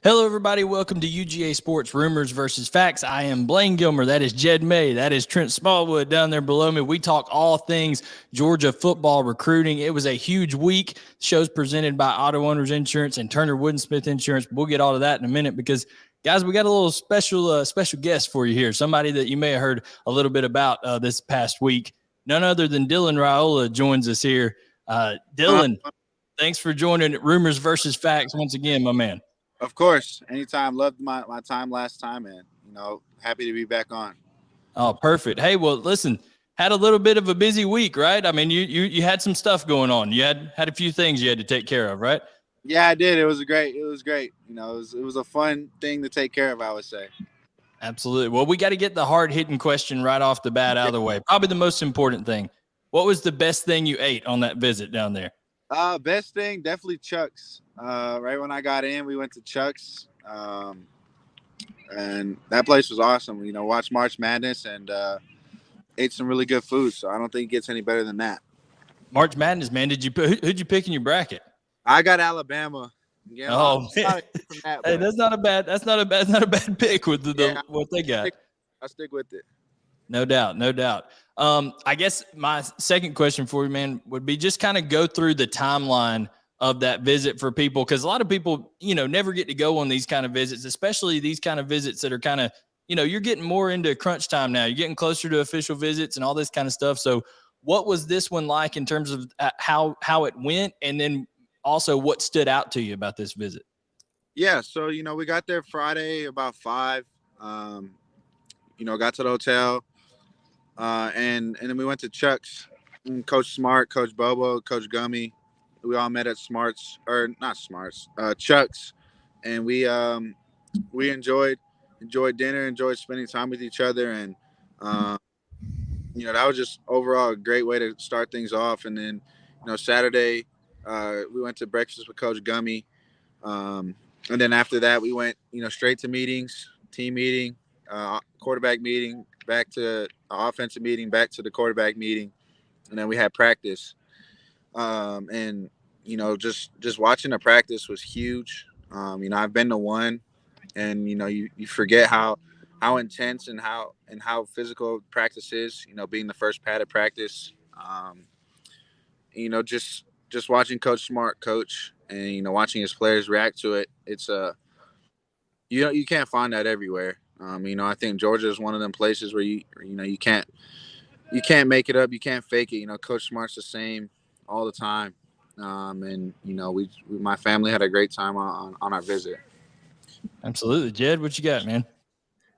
Hello, everybody. Welcome to UGA Sports Rumors versus Facts. I am Blaine Gilmer. That is Jed May. That is Trent Smallwood down there below me. We talk all things Georgia football recruiting. It was a huge week. The show's presented by Auto Owners Insurance and Turner Woodensmith Insurance. We'll get all to that in a minute because, guys, we got a little special guest for you here. Somebody that you may have heard a little bit about this past week. None other than Dylan Raiola joins us here. Dylan, thanks for joining Rumors versus Facts once again, my man. Of course. Anytime. Loved my time last time, and, happy to be back on. Oh, perfect. Hey, well, listen, had a little bit of a busy week, right? I mean, you had some stuff going on. You had a few things you had to take care of, right? Yeah, I did. It was great. It was a fun thing to take care of, I would say. Absolutely. Well, we got to get the hard-hitting question right off the bat out of the way. Probably the most important thing. What was the best thing you ate on that visit down there? Best thing, definitely Chuck's. Right when I got in, we went to Chuck's, and that place was awesome. Watched March Madness and ate some really good food. So I don't think it gets any better than that. March Madness, man. Who'd you pick in your bracket? I got Alabama. Yeah. Oh, man. Hey, that's not a bad pick with what they got. I stick with it. No doubt. I guess my second question for you, man, would be just kind of go through the timeline of that visit for people, because a lot of people, never get to go on these kind of visits, especially these kind of visits that are kind of, you're getting more into crunch time now. You're getting closer to official visits and all this kind of stuff. So what was this one like in terms of how it went, and then also what stood out to you about this visit? Yeah, so, we got there Friday about 5, got to the hotel, and then we went to Chuck's. Coach Smart, Coach Bobo, Coach Gummy. We all met at Chuck's, and we enjoyed dinner, enjoyed spending time with each other, and that was just overall a great way to start things off. And then Saturday we went to breakfast with Coach Gummy, and then after that we went straight to meetings, team meeting, quarterback meeting, back to offensive meeting, back to the quarterback meeting, and then we had practice. And just watching the practice was huge. I've been to one, and you forget how intense and how physical practice is. Being the first padded practice. Just watching Coach Smart coach, and watching his players react to it. It's you can't find that everywhere. I think Georgia is one of them places where you can't make it up, you can't fake it. Coach Smart's the same all the time. And my family had a great time on our visit. Absolutely. Jed, what you got, man?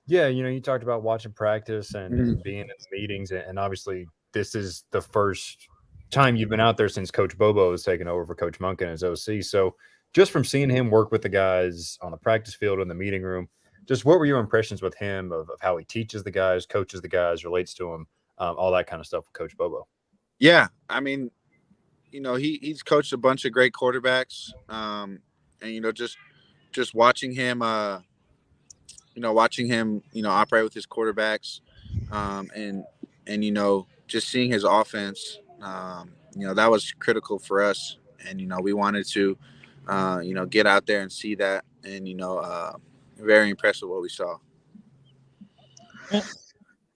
Yeah, you talked about watching practice and being in meetings, and obviously this is the first time you've been out there since Coach Bobo has taken over for Coach Monkin as OC. So just from seeing him work with the guys on the practice field, in the meeting room, just what were your impressions with him of how he teaches the guys, coaches the guys, relates to them, all that kind of stuff with Coach Bobo? Yeah, I mean, he's coached a bunch of great quarterbacks, and just watching him, operate with his quarterbacks, and just seeing his offense, that was critical for us, and we wanted to, get out there and see that, and very impressed with what we saw.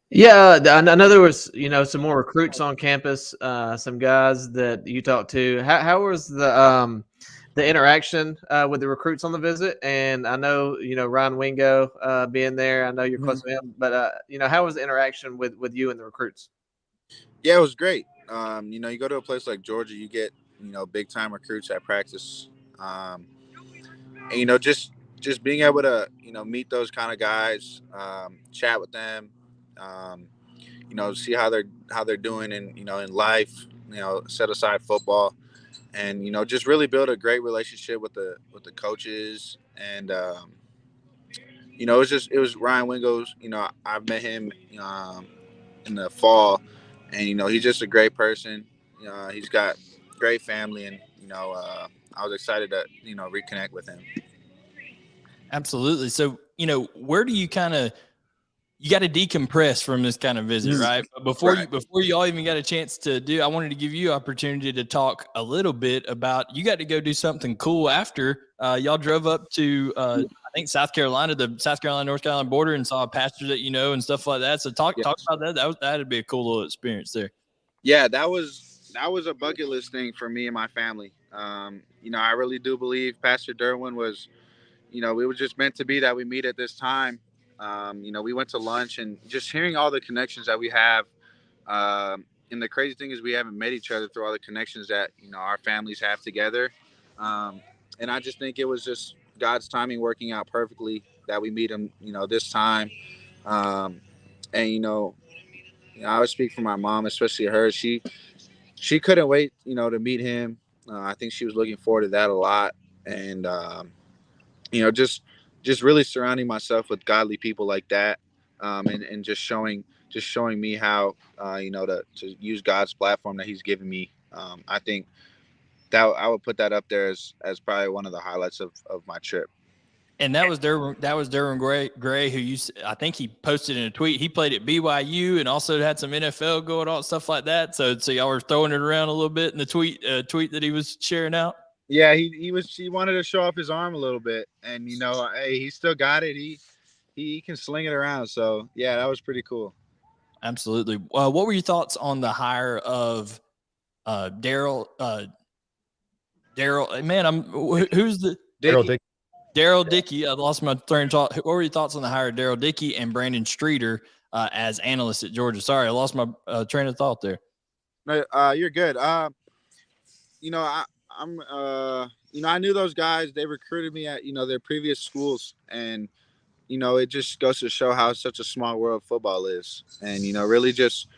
Yeah, I know there was, some more recruits on campus, some guys that you talked to. How was the interaction with the recruits on the visit? And I know, Ryan Wingo being there. I know you're close to him, but how was the interaction with you and the recruits? Yeah, it was great. You go to a place like Georgia, you get big time recruits at practice, and just being able to meet those kind of guys, chat with them. See how they're doing in life, set aside football, and just really build a great relationship with the coaches. And it was Ryan Wingo's. I've met him in the fall, and he's just a great person. He's got great family, and I was excited to reconnect with him. Absolutely. So where do you kind of you got to decompress from this kind of visit, right? But before you all even got a chance to do, I wanted to give you opportunity to talk a little bit about, you got to go do something cool after y'all drove up to, I think South Carolina, the South Carolina North Carolina border, and saw a pastor that you know and stuff like that. So talk about that. That'd be a cool little experience there. Yeah, that was a bucket list thing for me and my family. I really do believe Pastor Derwin was, we were just meant to be that we meet at this time. We went to lunch and just hearing all the connections that we have. And the crazy thing is we haven't met each other through all the connections that, our families have together. And I just think it was just God's timing working out perfectly that we meet him, this time. And, I would speak for my mom, especially her. She couldn't wait, to meet him. I think she was looking forward to that a lot. And, just really surrounding myself with godly people like that. And just showing me how, to use God's platform that he's given me. I think that I would put that up there as probably one of the highlights of my trip. And that was Derwin Gray, who I think he posted in a tweet. He played at BYU and also had some NFL going on, stuff like that. So y'all were throwing it around a little bit in the tweet that he was sharing out. Yeah, he wanted to show off his arm a little bit, and hey, he still got it. He can sling it around. So yeah, that was pretty cool. Absolutely. What were your thoughts on the hire of Daryl? Man, who's the Daryl Dickey. I lost my train of thought. What were your thoughts on the hire of Daryl Dickey and Brandon Streeter as analysts at Georgia? Sorry, I lost my train of thought there. No, you're good. I knew those guys. They recruited me at their previous schools, and it just goes to show how such a small world football is, and really just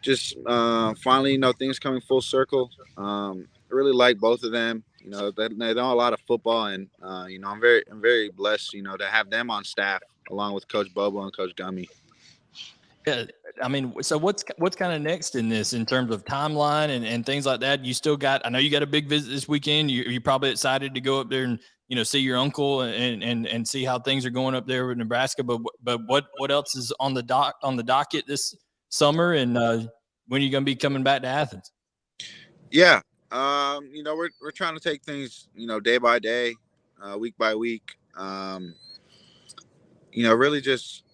finally things coming full circle. I really like both of them. They know a lot of football, and I'm very blessed, to have them on staff along with Coach Bobo and Coach Gummy. Yeah, I mean, so what's kind of next in this in terms of timeline and things like that? You still got, I know you got a big visit this weekend. You're probably excited to go up there and see your uncle and see how things are going up there with Nebraska. But what else is on the docket this summer, and when are you going to be coming back to Athens? Yeah. We're trying to take things, day by day, week by week. Really just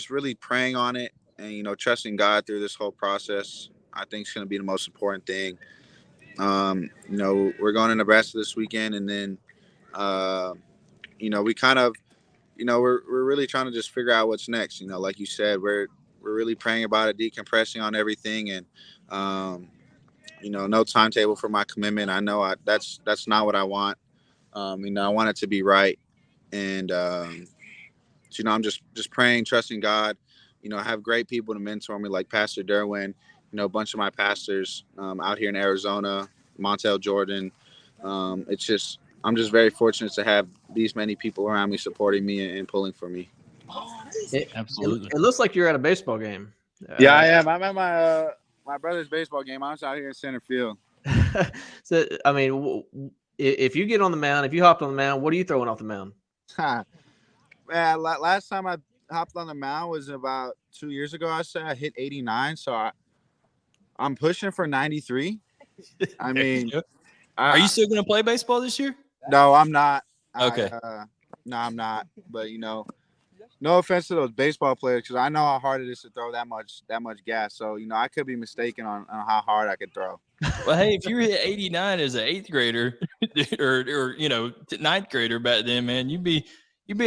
really praying on it and, trusting God through this whole process. I think it's going to be the most important thing. We're going to Nebraska this weekend, and then, we kind of, we're really trying to just figure out what's next. Like you said, we're really praying about it, decompressing on everything, and, no timetable for my commitment. I know that's not what I want. I want it to be right. And, I'm just praying, trusting God, I have great people to mentor me, like Pastor Derwin, a bunch of my pastors out here in Arizona, Montel Jordan. I'm just very fortunate to have these many people around me supporting me and pulling for me. Absolutely. It looks like you're at a baseball game. Yeah, I am. I'm at my brother's baseball game. I'm out here in center field. So, I mean, if you get on the mound, if you hopped on the mound, what are you throwing off the mound? Man, last time I hopped on the mound was about 2 years ago. I said I hit 89, so I'm pushing for 93. I mean, are you still going to play baseball this year? No, I'm not. Okay. No, I'm not. But no offense to those baseball players, because I know how hard it is to throw that much gas. So I could be mistaken on how hard I could throw. Well, hey, if you hit 89 as an 8th grader or ninth grader back then, man, you'd be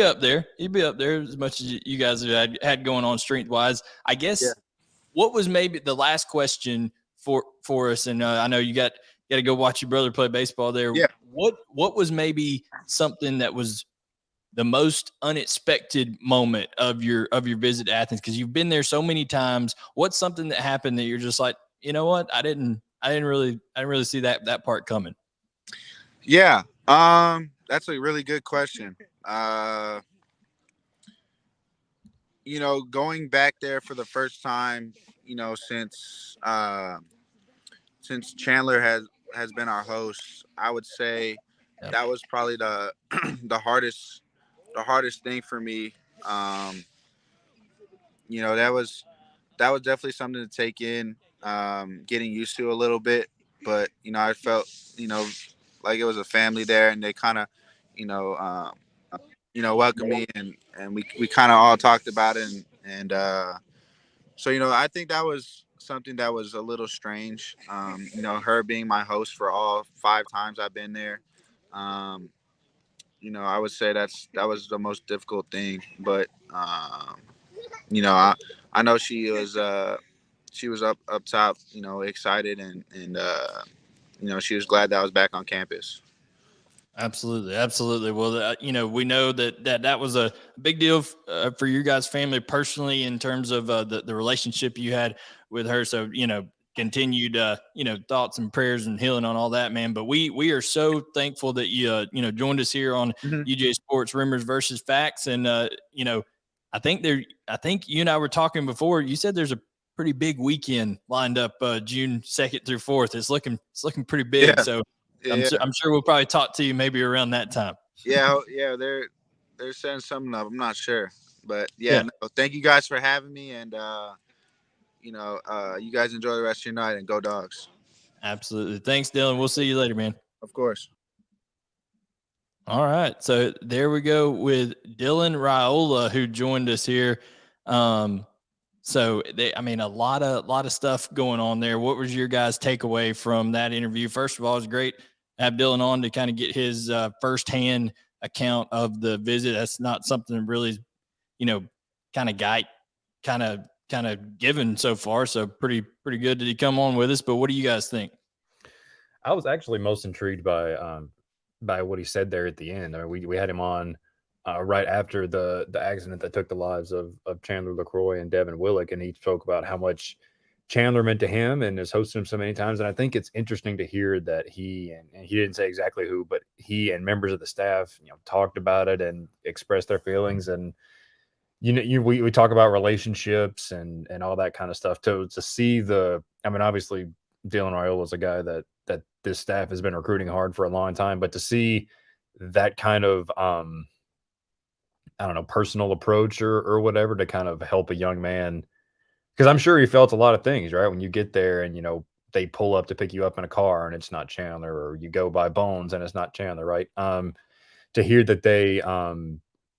up there. You'd be up there as much as you guys had going on strength wise. I guess. Yeah. What was maybe the last question for us? And I know you got to go watch your brother play baseball there. Yeah. What was maybe something that was the most unexpected moment of your visit to Athens? Because you've been there so many times. What's something that happened that you're just like, you know what? I didn't really see that part coming. Yeah. That's a really good question. Going back there for the first time, since Chandler has been our host, I would say that was probably the the hardest thing for me. That was definitely something to take in, getting used to a little bit, but I felt like it was a family there, and they kind of welcomed me, and we kind of all talked about it, and so I think that was something that was a little strange. Her being my host for all 5 times I've been there. I would say that was the most difficult thing, but I know she was up top, excited, and she was glad that I was back on campus. Absolutely, absolutely. Well, we know that was a big deal for your guys' family personally in terms of the relationship you had with her. So, continued thoughts and prayers and healing on all that, man. But we are so thankful that you joined us here on UGA Sports Rumors versus Facts, and I think you and I were talking before. You said there's a pretty big weekend lined up, June 2nd through 4th. It's looking pretty big. Yeah. So. Yeah. I'm sure we'll probably talk to you maybe around that time. Yeah, they're setting something up. I'm not sure, but no, thank you guys for having me, and you guys enjoy the rest of your night, and go Dogs. Absolutely. Thanks, Dylan. We'll see you later, man. Of course. All right, so there we go with Dylan Raiola, who joined us here. So a lot of stuff going on there. What was your guys' takeaway from that interview? First of all, it was great to have Dylan on to kind of get his firsthand account of the visit. That's not something really, kind of given so far. So pretty good that he come on with us. But what do you guys think? I was actually most intrigued by what he said there at the end. I mean, we had him on right after the accident that took the lives of Chandler LaCroix and Devin Willick, and he spoke about how much Chandler meant to him and has hosted him so many times. And I think it's interesting to hear that he didn't say exactly who, but he and members of the staff, talked about it and expressed their feelings. And we talk about relationships and all that kind of stuff. To see obviously Dylan Raiola is a guy that this staff has been recruiting hard for a long time, but to see that kind of personal approach or whatever to kind of help a young man, because I'm sure he felt a lot of things, right? When you get there and they pull up to pick you up in a car and it's not Chandler, or you go by Bones and it's not Chandler, right? To hear that they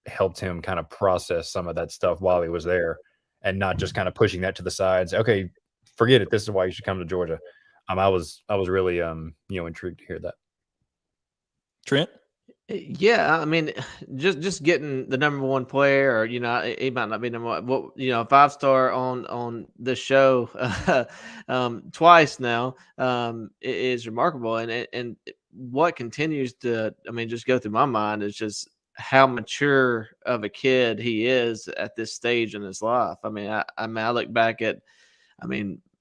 helped him kind of process some of that stuff while he was there, and not just kind of pushing that to the sides. Okay, forget it. This is why you should come to Georgia. I was really intrigued to hear that. Trent? Yeah, I mean, just getting the number one player, or he might not be number one, 5-star on the show twice now is remarkable, and what continues to, just go through my mind is just how mature of a kid he is at this stage in his life. I look back at,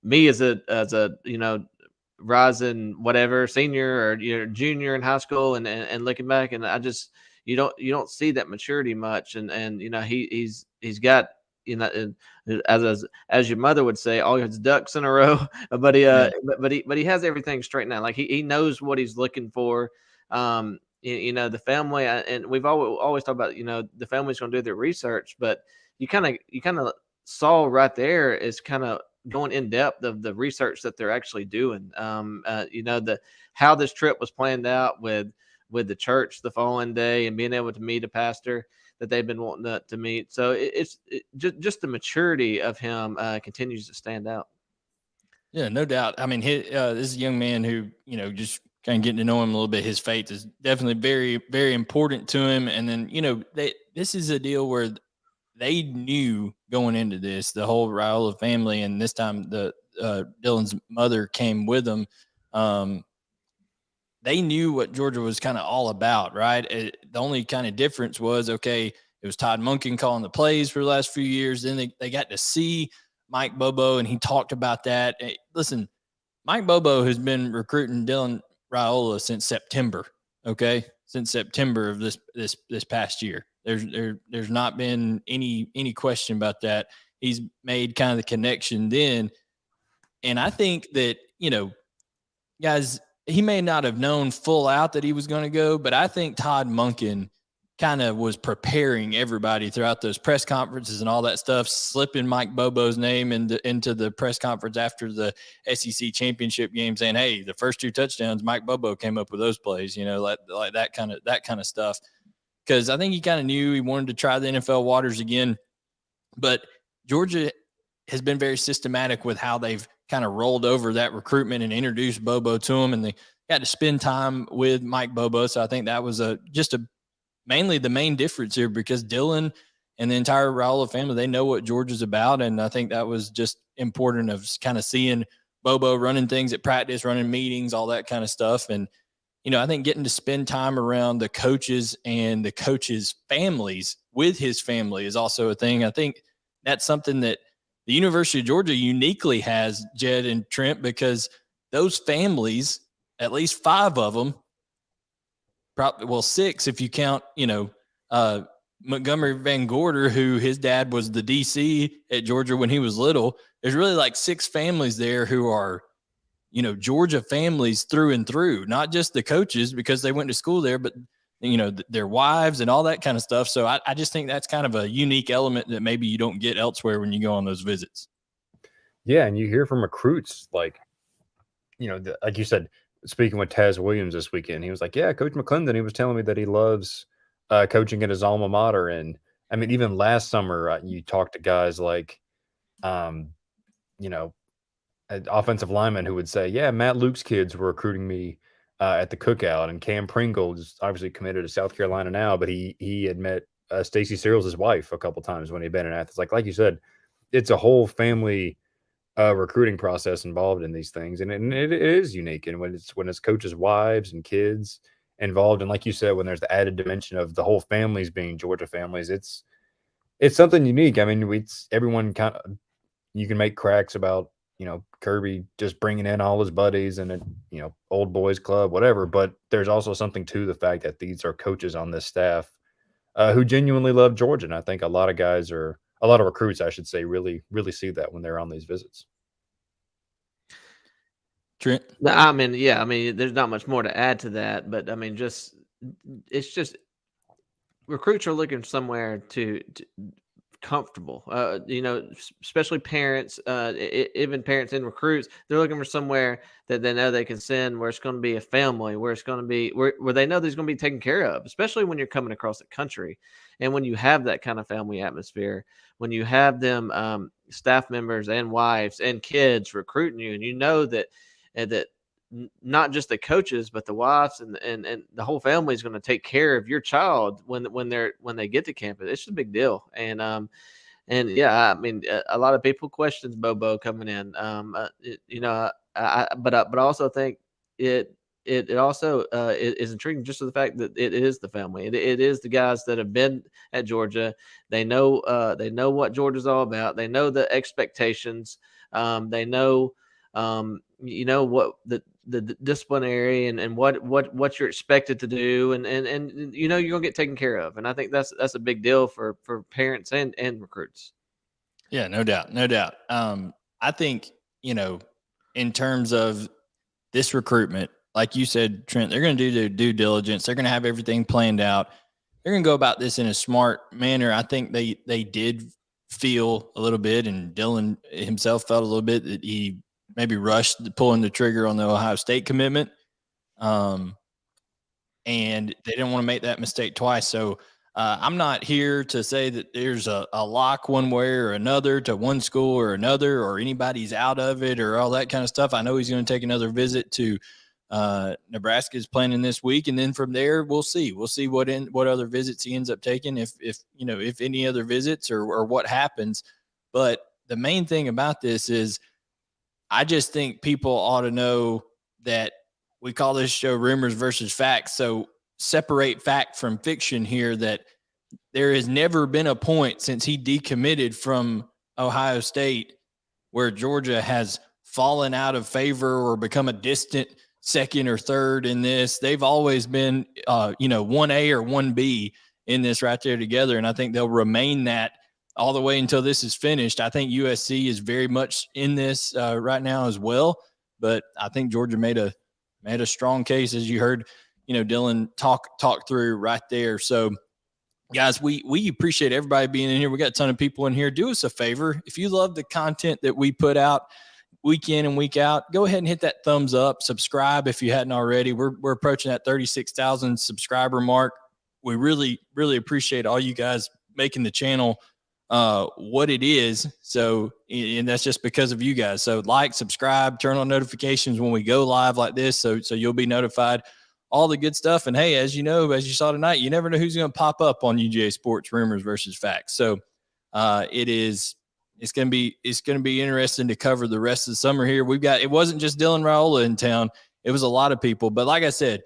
me as a rising whatever senior or junior in high school, and looking back, and I just you don't see that maturity much, and he's got as your mother would say, all his ducks in a row, but he has everything straightened out. Like he knows what he's looking for. The family, and we've always talked about the family's going to do their research, but you kind of saw right there is kind of going in depth of the research that they're actually doing. How this trip was planned out with the church the following day, and being able to meet a pastor that they've been wanting to meet. So it's just the maturity of him continues to stand out. Yeah, no doubt. This is a young man who, just kind of getting to know him a little bit. His faith is definitely very, very important to him. And then, this is a deal where they knew going into this, the whole Raiola family, and this time the Dylan's mother came with them. They knew what Georgia was kind of all about, right? The only kind of difference was, okay, it was Todd Monkin calling the plays for the last few years. Then they got to see Mike Bobo, and he talked about that. Hey, listen, Mike Bobo has been recruiting Dylan Raiola since September, okay? Since September of this past year. There's not been any question about that. He's made kind of the connection then. And I think that, guys, he may not have known full out that he was going to go, but I think Todd Monkin kind of was preparing everybody throughout those press conferences and all that stuff, slipping Mike Bobo's name into the press conference after the SEC championship game, saying, hey, the first 2 touchdowns, Mike Bobo came up with those plays, like that kind of stuff. because I think he kind of knew he wanted to try the NFL waters again. But Georgia has been very systematic with how they've kind of rolled over that recruitment and introduced Bobo to him, and they got to spend time with Mike Bobo. So I think that was mainly the main difference here, because Dylan and the entire Raiola family, they know what Georgia's about. And I think that was just important of kind of seeing Bobo running things at practice, running meetings, all that kind of stuff. And, I think getting to spend time around the coaches and the coaches' families with his family is also a thing. I think that's something that the University of Georgia uniquely has, Jed and Trent, because those families, at least 5 of them, probably 6 if you count, Montgomery Van Gorder, who his dad was the DC at Georgia when he was little. There's really like 6 families there who are, Georgia families through and through, not just the coaches because they went to school there, but, their wives and all that kind of stuff. So I just think that's kind of a unique element that maybe you don't get elsewhere when you go on those visits. Yeah, and you hear from recruits like, like you said, speaking with Taz Williams this weekend, he was like, yeah, Coach McClendon, he was telling me that he loves coaching at his alma mater. And I mean, even last summer, you talked to guys like, an offensive lineman who would say, yeah, Matt Luke's kids were recruiting me at the cookout, and Cam Pringle is obviously committed to South Carolina now, but he had met Stacey Searles' wife a couple times when he'd been in Athens. Like you said, it's a whole family recruiting process involved in these things, and it is unique. And when it's coaches' wives and kids involved, and like you said, when there's the added dimension of the whole families being Georgia families, it's something unique. I mean, everyone kind of, you can make cracks about Kirby just bringing in all his buddies and old boys club, whatever. But there's also something to the fact that these are coaches on this staff who genuinely love Georgia, and I think a lot of recruits, I should say, really, really see that when they're on these visits. Trent? I mean, yeah, there's not much more to add to that, but it's just recruits are looking somewhere to comfortable, especially parents, even parents and recruits, they're looking for somewhere that they know they can send, where it's going to be a family, where it's going to be where they know there's going to be taken care of, especially when you're coming across the country. And when you have that kind of family atmosphere, when you have them staff members and wives and kids recruiting you, and that not just the coaches, but the wives and the whole family is going to take care of your child when they get to campus. It's a big deal. And yeah, a lot of people questions Bobo coming in. But I also think it also is intriguing just to the fact that it is the family. It is the guys that have been at Georgia. They know what Georgia's all about. They know the expectations. They know what the disciplinary and what you're expected to do, and you're gonna get taken care of. And I think that's a big deal for parents and recruits. Yeah, no doubt. I think, in terms of this recruitment, like you said, Trent, they're going to do their due diligence. They're going to have everything planned out. They're going to go about this in a smart manner. I think they did feel a little bit, and Dylan himself felt a little bit, that he maybe rushed pulling the trigger on the Ohio State commitment. And they didn't want to make that mistake twice. So I'm not here to say that there's a lock one way or another to one school or another, or anybody's out of it or all that kind of stuff. I know he's going to take another visit to Nebraska's planning this week. And then from there, we'll see what other visits he ends up taking, if any other visits or what happens. But the main thing about this is, I just think people ought to know that we call this show Rumors versus Facts. So separate fact from fiction here, that there has never been a point since he decommitted from Ohio State where Georgia has fallen out of favor or become a distant second or third in this. They've always been, 1A or 1B in this right there together. And I think they'll remain that all the way until this is finished. I think USC is very much in this right now as well, but I think Georgia made a strong case, as you heard, Dylan talk through right there. So, guys, we appreciate everybody being in here. We got a ton of people in here. Do us a favor. If you love the content that we put out week in and week out, go ahead and hit that thumbs up. Subscribe if you hadn't already. We're approaching that 36,000 subscriber mark. we really, really appreciate all you guys making the channel what it is. So, and that's just because of you guys. So like, subscribe, turn on notifications when we go live like this. So you'll be notified, all the good stuff. And hey, as you know, as you saw tonight, you never know who's going to pop up on UGA Sports Rumors versus Facts. So it's going to be interesting to cover the rest of the summer here. It wasn't just Dylan Raiola in town. It was a lot of people, but like I said,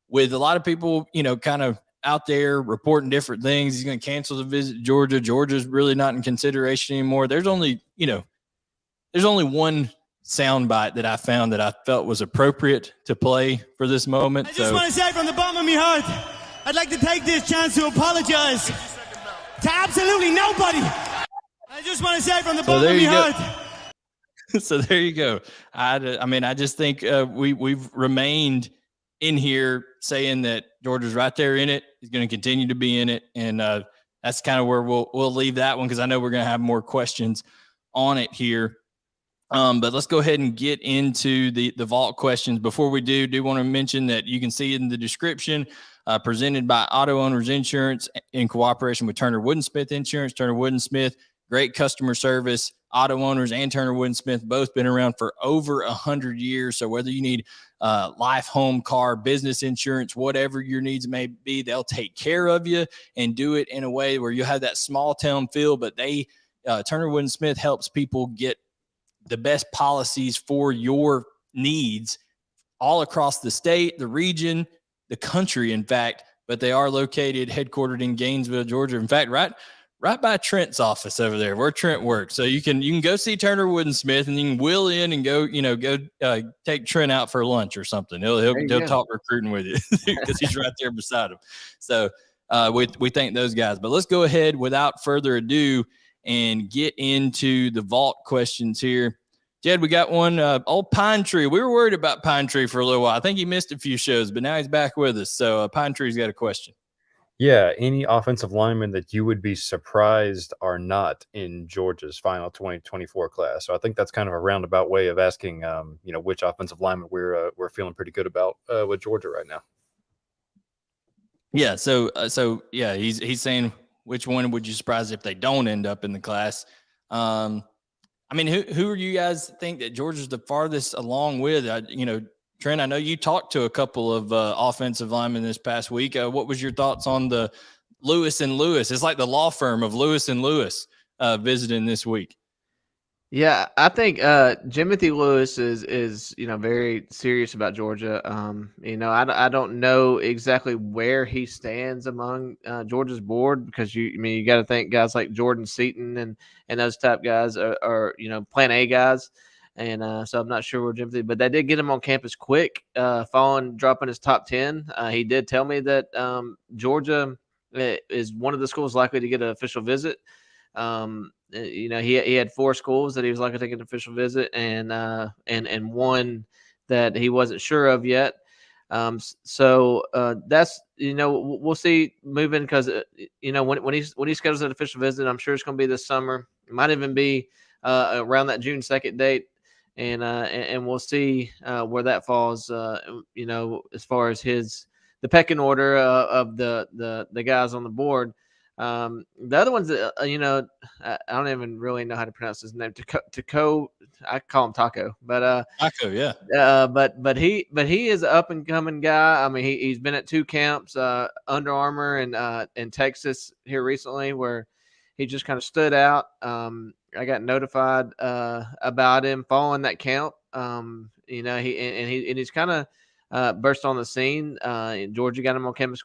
with a lot of people, kind of out there reporting different things, he's going to cancel the visit to Georgia. Georgia's really not in consideration anymore. There's only one soundbite that I found that I felt was appropriate to play for this moment. I just want to say from the bottom of my heart, I'd like to take this chance to apologize to absolutely nobody. I just want to say from the bottom of my heart. So there you go. I just think we've remained in here saying that Georgia's right there in it. He's going to continue to be in it. And that's kind of where we'll leave that one, because I know we're going to have more questions on it here. But let's go ahead and get into the vault questions. Before we do want to mention that you can see in the description, presented by Auto Owners Insurance in cooperation with Turner Wood & Smith Insurance. Turner Wood & Smith, great customer service. Auto Owners and Turner Wood & Smith both been around for over 100 years. So whether you need life, home, car, business insurance, whatever your needs may be, they'll take care of you and do it in a way where you have that small town feel. But Turner Wood & Smith helps people get the best policies for your needs all across the state, the region, the country, in fact. But they are headquartered in Gainesville, Georgia. In fact, right by Trent's office over there, where Trent works. So you can go see Turner Wood & Smith, and you can wheel in and go take Trent out for lunch or something. He'll talk recruiting with you because he's right there beside him. So we thank those guys. But let's go ahead without further ado and get into the vault questions here. Jed, we got one. Old Pine Tree. We were worried about Pine Tree for a little while. I think he missed a few shows, but now he's back with us. So Pine Tree's got a question. Yeah, any offensive linemen that you would be surprised are not in Georgia's final 2024 class. So I think that's kind of a roundabout way of asking, which offensive lineman we're feeling pretty good about with Georgia right now. Yeah. So he's saying, which one would you surprise if they don't end up in the class? Who are you guys think that Georgia's the farthest along with? Trent, I know you talked to a couple of offensive linemen this past week. What was your thoughts on the Lewis and Lewis? It's like the law firm of Lewis and Lewis visiting this week. Yeah, I think Jimothy Lewis is very serious about Georgia. I don't know exactly where he stands among Georgia's board, because you got to think guys like Jordan Seaton and those type guys are Plan A guys. And so I'm not sure where Jimothy, but they did get him on campus quick, dropping his top 10. He did tell me that Georgia is one of the schools likely to get an official visit. He had 4 schools that he was likely to take an official visit, and one that he wasn't sure of yet. So that's we'll see moving, because when he schedules an official visit, I'm sure it's going to be this summer. It might even be around that June 2nd date, and we'll see where that falls. As far as the pecking order of the guys on the board. The other ones that I don't even really know how to pronounce his name. Taco, I call him Taco, but Taco, yeah. But he is an up and coming guy. I mean, he's been at 2 camps, Under Armour and in Texas here recently, where he just kind of stood out. I got notified about him following that camp. He's kind of burst on the scene. Georgia got him on campus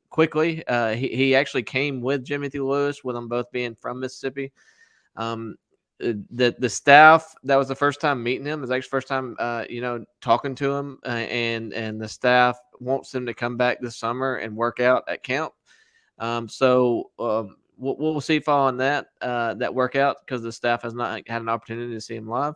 quickly. He actually came with Jimothy Lewis, with them both being from Mississippi. The staff, that was the first time meeting him. It was actually the first time talking to him, and the staff wants him to come back this summer and work out at camp. We'll see following that workout, because the staff has not had an opportunity to see him live.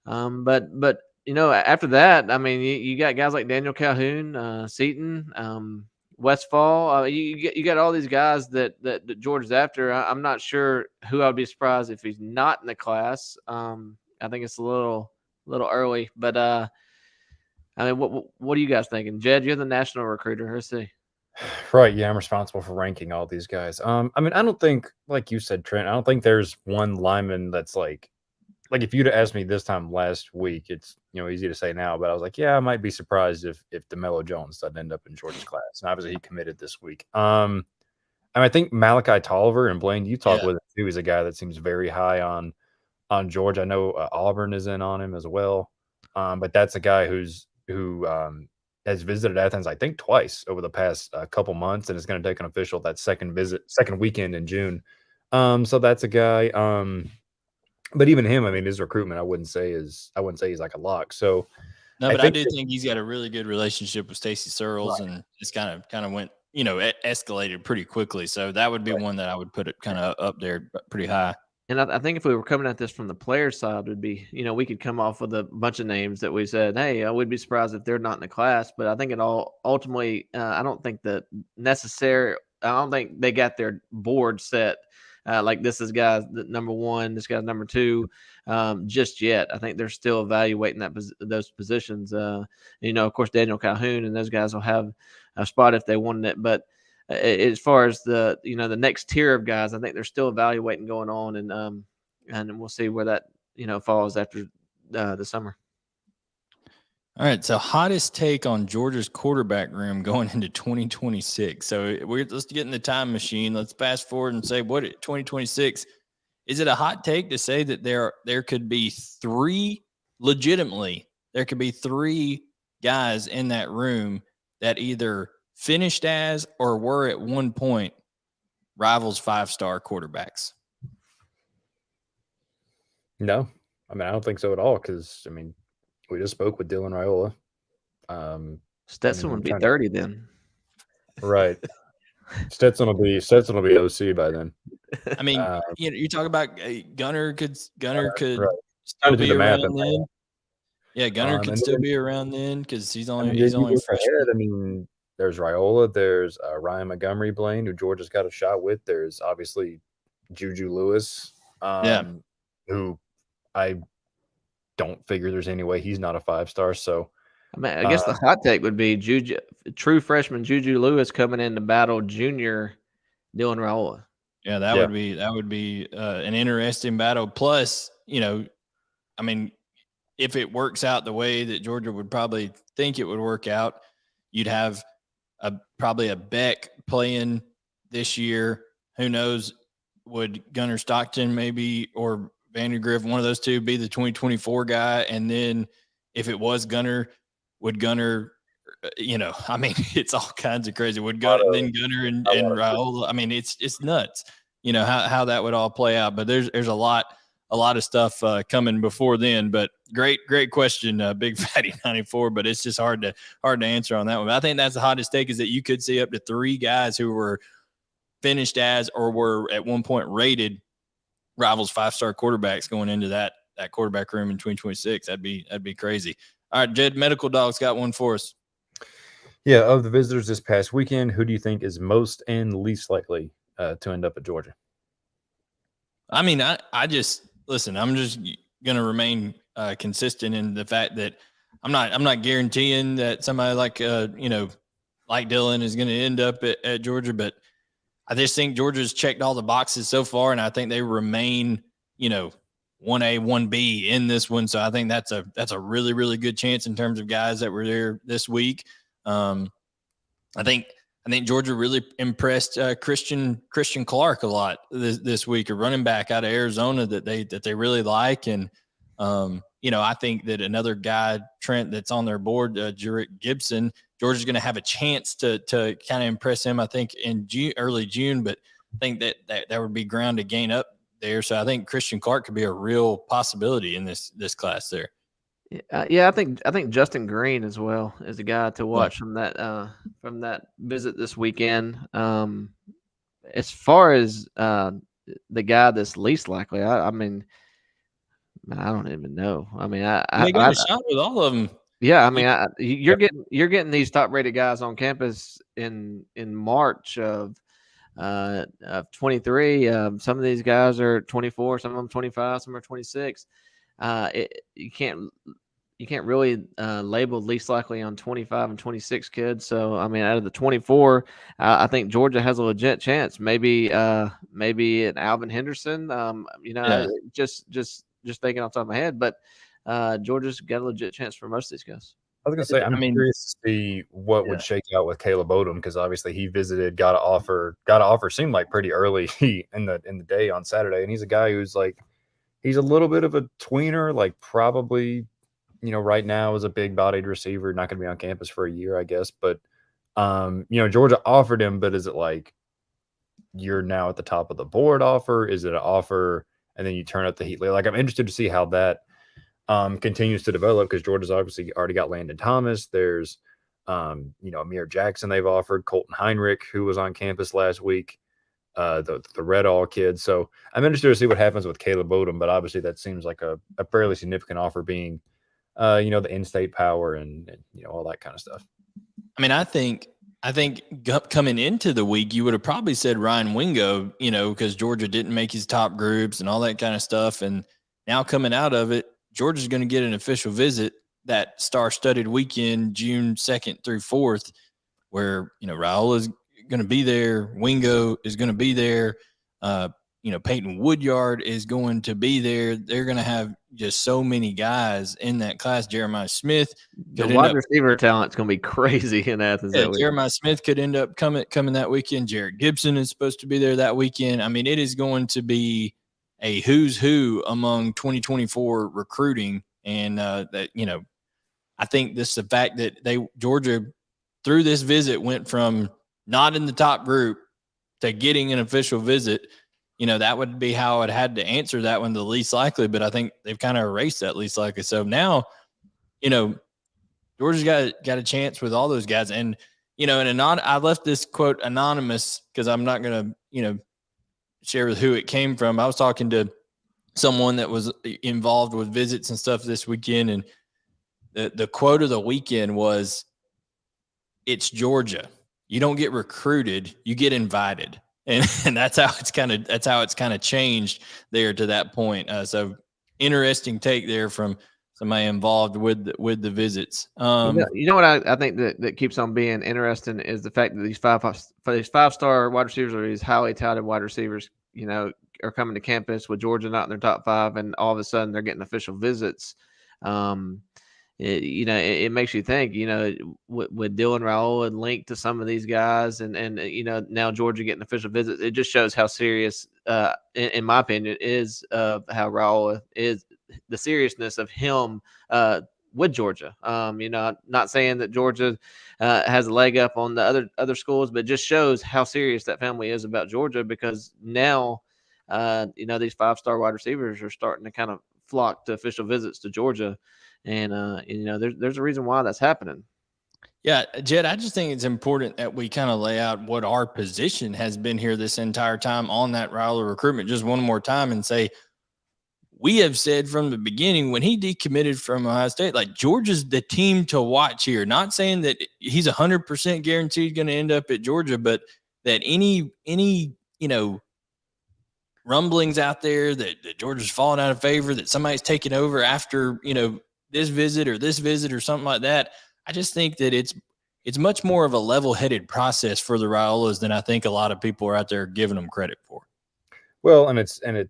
But after that, I mean, you got guys like Daniel Calhoun, Seaton, Westfall. You got all these guys that Georgia's after. I'm not sure who I'd be surprised if he's not in the class. I think it's a little early, but what are you guys thinking? Jed, you're the national recruiter. Let's see. Right. Yeah, I'm responsible for ranking all these guys. I mean, I don't think, like you said, Trent, I don't think there's one lineman that's like if you'd have asked me this time last week, it's easy to say now, but I was like, yeah, I might be surprised if DeMello Jones doesn't end up in Georgia's class. And obviously he committed this week. And I think Malachi Tolliver, and Blaine, you talk with him too, is a guy that seems very high on George. I know Auburn is in on him as well. But that's a guy who has visited Athens, I think, twice over the past couple months, and is going to take an official that second weekend in June. So that's a guy. But even him, I mean, his recruitment, I wouldn't say he's like a lock. So no, but I do think he's got a really good relationship with Stacey Searles, right. And it's kind of went, escalated pretty quickly. So that would be one that I would put it kind of up there pretty high. And I think if we were coming at this from the player side, would be, we could come off with a bunch of names that we said, hey, I would be surprised if they're not in the class. But I think it all ultimately, I don't think I don't think they got their board set. Like this is guys number one, this guy's number two, just yet. I think they're still evaluating those positions. Of course, Daniel Calhoun and those guys will have a spot if they wanted it. But as far as the next tier of guys, I think they're still evaluating going on, and we'll see where that falls after the summer. All right, so hottest take on Georgia's quarterback room going into 2026. So let's get in the time machine. Let's fast forward and say, what 2026 is it a hot take to say that there could be three guys in that room that either finished as or were at one point rivals 5-star quarterbacks? No, I mean, I don't think so at all. Because we just spoke with Dylan Raiola. Stetson would be 30 then. Right. Stetson will be OC by then. I mean, you talk about Gunner could right. still be around then. Yeah, Gunner could still be around then because he's only freshman. I mean, there's Raiola, there's Ryan Montgomery, Blaine, who Georgia's got a shot with. There's obviously Juju Lewis, who I don't figure there's any way he's not a 5-star. So I guess the hot take would be true freshman Juju Lewis coming in to battle junior Dylan Raiola. Yeah, that would be an interesting battle. Plus, if it works out the way that Georgia would probably think it would work out, you'd have probably a Beck playing this year. Who knows? Would Gunner Stockton maybe or Vandergriff, one of those two, be the 2024 guy? And then if it was Gunner, would Gunner, it's all kinds of crazy. Would Gunner and Raiola? It's nuts, how that would all play out. But there's a lot of stuff coming before then. But great question, Big Fatty 94. But it's just hard to answer on that one. But I think that's the hottest take, is that you could see up to three guys who were finished as or were at one point rated rivals 5-star quarterbacks going into that quarterback room in 2026. That'd be crazy. All right, Jed, Medical Dog's got one for us. Yeah, of the visitors this past weekend, who do you think is most and least likely to end up at Georgia? I just listen. I'm just going to remain consistent in the fact that I'm not guaranteeing that somebody like Dylan is going to end up at Georgia, but I just think Georgia's checked all the boxes so far, and I think they remain 1A, 1B in this one. So I think that's a really, really good chance in terms of guys that were there this week. I think Georgia really impressed Christian Clark a lot this week, a running back out of Arizona that they really like. And, I think that another guy, Trent, that's on their board, Jarrett Gibson, Georgia's going to have a chance to kind of impress him, I think, in early June. But I think that would be ground to gain up there. So I think Christian Clark could be a real possibility in this class there. I think Justin Green as well is a guy to watch from that visit this weekend. As far as the guy that's least likely, I don't even know. They got a shot with all of them. Yeah, you're getting these top rated guys on campus in March of 23. Some of these guys are 24, some of them 25, some are 26. You you can't really label least likely on 25 and 26 kids. So I mean, out of the 24, I think Georgia has a legit chance. Maybe an Alvin Henderson. Just thinking off the top of my head, but Georgia's got a legit chance for most of these guys. I was gonna say, I'm curious to see what would shake out with Caleb Odom, because obviously he visited, got an offer seemed like pretty early in the day on Saturday, and he's a guy who's like, he's a little bit of a tweener, like probably, right now is a big bodied receiver, not gonna be on campus for a year, I guess. But Georgia offered him, but is it like you're now at the top of the board offer? Is it an offer and then you turn up the heat? Like, I'm interested to see how that continues to develop, because Georgia's obviously already got Landon Thomas. There's Amir Jackson they've offered, Colton Heinrich, who was on campus last week, the Red All kid. So I'm interested to see what happens with Caleb Odom, but obviously that seems like a fairly significant offer, being the in-state power and all that kind of stuff. I mean, I think coming into the week, you would have probably said Ryan Wingo, because Georgia didn't make his top groups and all that kind of stuff. And now coming out of it, Georgia's going to get an official visit that star-studded weekend, June 2nd through 4th, where, Raiola is going to be there. Wingo is going to be there. Peyton Woodyard is going to be there. They're going to have just so many guys in that class. Jeremiah Smith. The wide receiver talent's going to be crazy in Athens. Yeah, Jeremiah Smith could end up coming that weekend. Jared Gibson is supposed to be there that weekend. I mean, it is going to be a who's who among 2024 recruiting. And I think this is the fact that Georgia, through this visit, went from not in the top group to getting an official visit. That would be how it had to answer that one, the least likely, but I think they've kind of erased that least likely. So now, Georgia's got a chance with all those guys. And, I left this quote anonymous because I'm not going to, share with who it came from. I was talking to someone that was involved with visits and stuff this weekend, and the quote of the weekend was, "It's Georgia. You don't get recruited, you get invited." And that's how it's kind of changed there to that point. So interesting take there from somebody involved with the visits. You know what I think that keeps on being interesting is the fact that these five-star wide receivers, or these highly touted wide receivers, are coming to campus with Georgia not in their top 5, and all of a sudden they're getting official visits. It makes you think, with Dylan Raiola linked to some of these guys, and now Georgia getting official visits, it just shows how serious, in my opinion, is how Raiola is, the seriousness of him with Georgia. Not saying that Georgia has a leg up on the other schools, but just shows how serious that family is about Georgia, because now, these 5-star wide receivers are starting to kind of flock to official visits to Georgia. And, there's a reason why that's happening. Yeah, Jed, I just think it's important that we kind of lay out what our position has been here this entire time on that Raiola recruitment just one more time and say, we have said from the beginning when he decommitted from Ohio State, like, Georgia's the team to watch here. Not saying that he's 100% guaranteed going to end up at Georgia, but that any rumblings out there that Georgia's fallen out of favor, that somebody's taken over after, this visit or something like that. I just think that it's much more of a level-headed process for the Raiolas than I think a lot of people are out there giving them credit for. Well, and it's an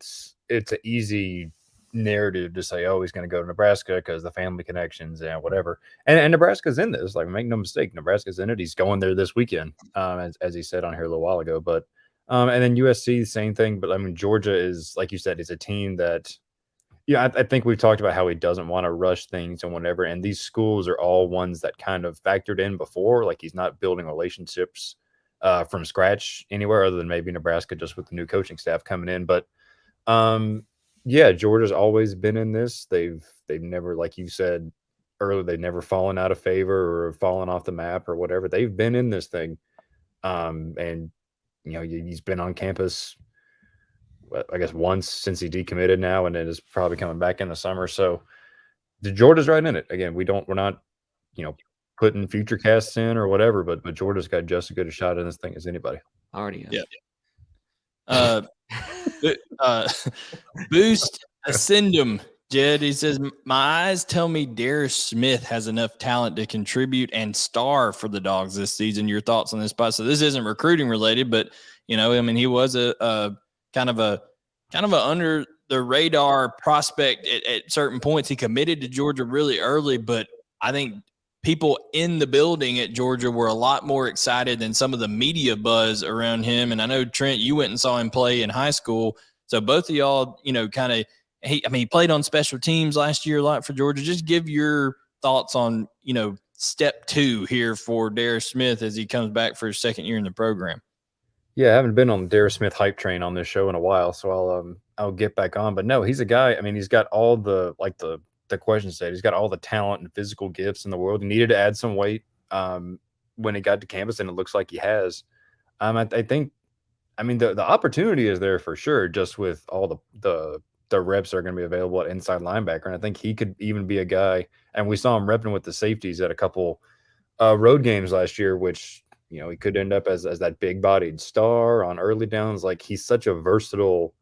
easy narrative to say, oh, he's going to go to Nebraska because the family connections and whatever. And Nebraska's in this. Like, make no mistake, Nebraska's in it. He's going there this weekend, as he said on here a little while ago. But and then USC, same thing. But I mean, Georgia is, like you said, is a team that, I think we've talked about how he doesn't want to rush things and whatever. And these schools are all ones that kind of factored in before. Like, he's not building relationships from scratch anywhere other than maybe Nebraska, just with the new coaching staff coming in. But Georgia's always been in this. They've never, like you said earlier, they've never fallen out of favor or fallen off the map or whatever. They've been in this thing. And he's been on campus, I guess, once since he decommitted now, and then is probably coming back in the summer. So the Georgia's right in it. Again, we're not, putting future casts in or whatever, but Georgia's got just as good a shot in this thing as anybody. Already. Yeah. Boost Ascendum Jed, he says, my eyes tell me Darius Smith has enough talent to contribute and star for the Dogs this season. Your thoughts on this spot? So this isn't recruiting related, but he was a kind of a under the radar prospect at certain points. He committed to Georgia really early, but I think people in the building at Georgia were a lot more excited than some of the media buzz around him. And I know, Trent, you went and saw him play in high school. So both of y'all, kind of, he played on special teams last year a lot for Georgia. Just give your thoughts on, step 2 here for Darius Smith as he comes back for his second year in the program. Yeah, I haven't been on the Darius Smith hype train on this show in a while, so I'll get back on. But no, he's a guy. I mean, he's got all the question said. He's got all the talent and physical gifts in the world. He needed to add some weight when he got to campus, and it looks like he has. I think, the opportunity is there for sure, just with all the reps that are going to be available at inside linebacker. And I think he could even be a guy, and we saw him repping with the safeties at a couple road games last year, which, he could end up as that big-bodied star on early downs. Like, he's such a versatile,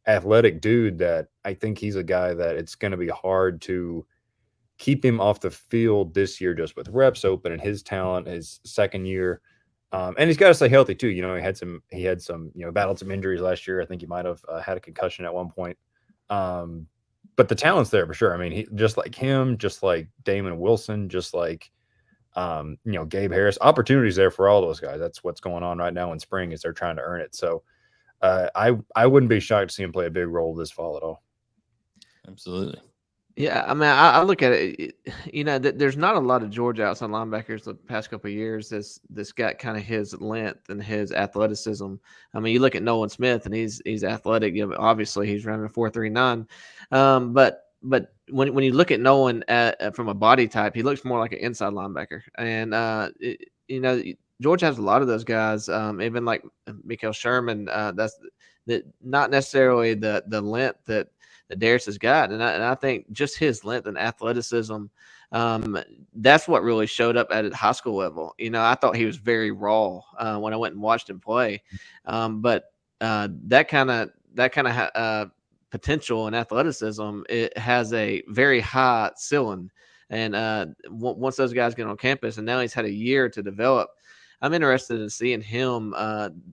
athletic dude that I think he's a guy that it's going to be hard to keep him off the field this year just with reps open and his talent, his second year. And he's got to stay healthy too. He had some, battled some injuries last year. I think he might have had a concussion at one point. But the talent's there for sure. I mean, he just like him, just like Damon Wilson, just like, Gabe Harris. Opportunities there for all those guys. That's what's going on right now in spring, is they're trying to earn it. So I wouldn't be shocked to see him play a big role this fall at all. Absolutely. Yeah, I look at it. There's not a lot of Georgia outside linebackers the past couple of years that's got kind of his length and his athleticism. I mean, you look at Nolan Smith, and he's athletic. Obviously, he's running a 4.39. But when you look at Nolan from a body type, he looks more like an inside linebacker. And Georgia has a lot of those guys. Even like Mikael Sherman. That's not necessarily the length that Darius has got. And I think just his length and athleticism, that's what really showed up at high school level. I thought he was very raw when I went and watched him play. But that kind of potential and athleticism, it has a very high ceiling. And once those guys get on campus, and now he's had a year to develop, I'm interested in seeing him,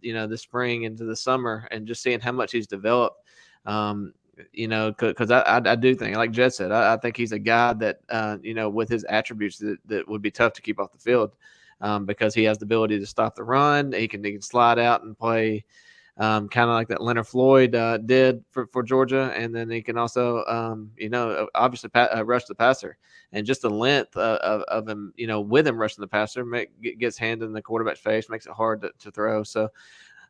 this spring into the summer, and just seeing how much he's developed. Because I do think, like Jed said, I think he's a guy that, with his attributes that would be tough to keep off the field, because he has the ability to stop the run. He can slide out and play kind of like that Leonard Floyd did for Georgia. And then he can also, obviously rush the passer. And just the length of him, with him rushing the passer, gets hand in the quarterback's face, makes it hard to throw. So,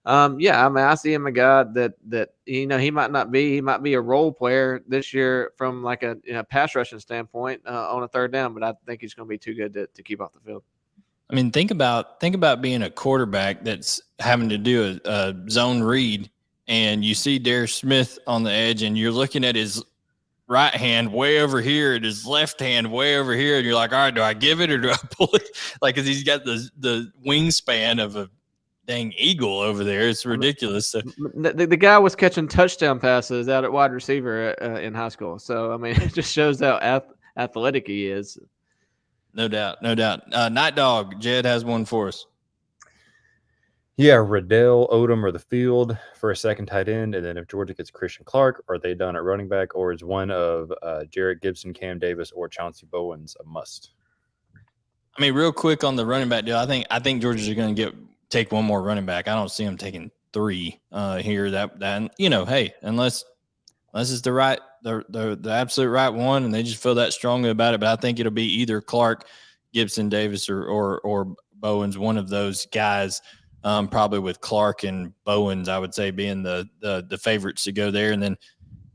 I see him a guy that he might be a role player this year from like a pass rushing standpoint on a third down, but I think he's going to be too good to keep off the field. I mean, think about being a quarterback that's having to do a zone read, and you see Darius Smith on the edge, and you're looking at his right hand way over here and his left hand way over here, and you're like, all right, do I give it or do I pull it? Like, because he's got the wingspan of a dang eagle over there. It's ridiculous. So, the guy was catching touchdown passes out at wide receiver in high school. So, I mean, it just shows how athletic he is. No doubt. Night Dog, Jed has one for us. Yeah, Riddell, Odom, or the field for a second tight end. And then if Georgia gets Christian Clark, are they done at running back, or is one of Jarrett Gibson, Cam Davis, or Chauncey Bowens a must? I mean, real quick on the running back deal, I think Georgia's going to take one more running back. I don't see them taking 3 here. That hey, unless it's the absolute right one, and they just feel that strongly about it. But I think it'll be either Clark, Gibson, Davis, or Bowens, one of those guys. Probably with Clark and Bowens, I would say, being the favorites to go there. And then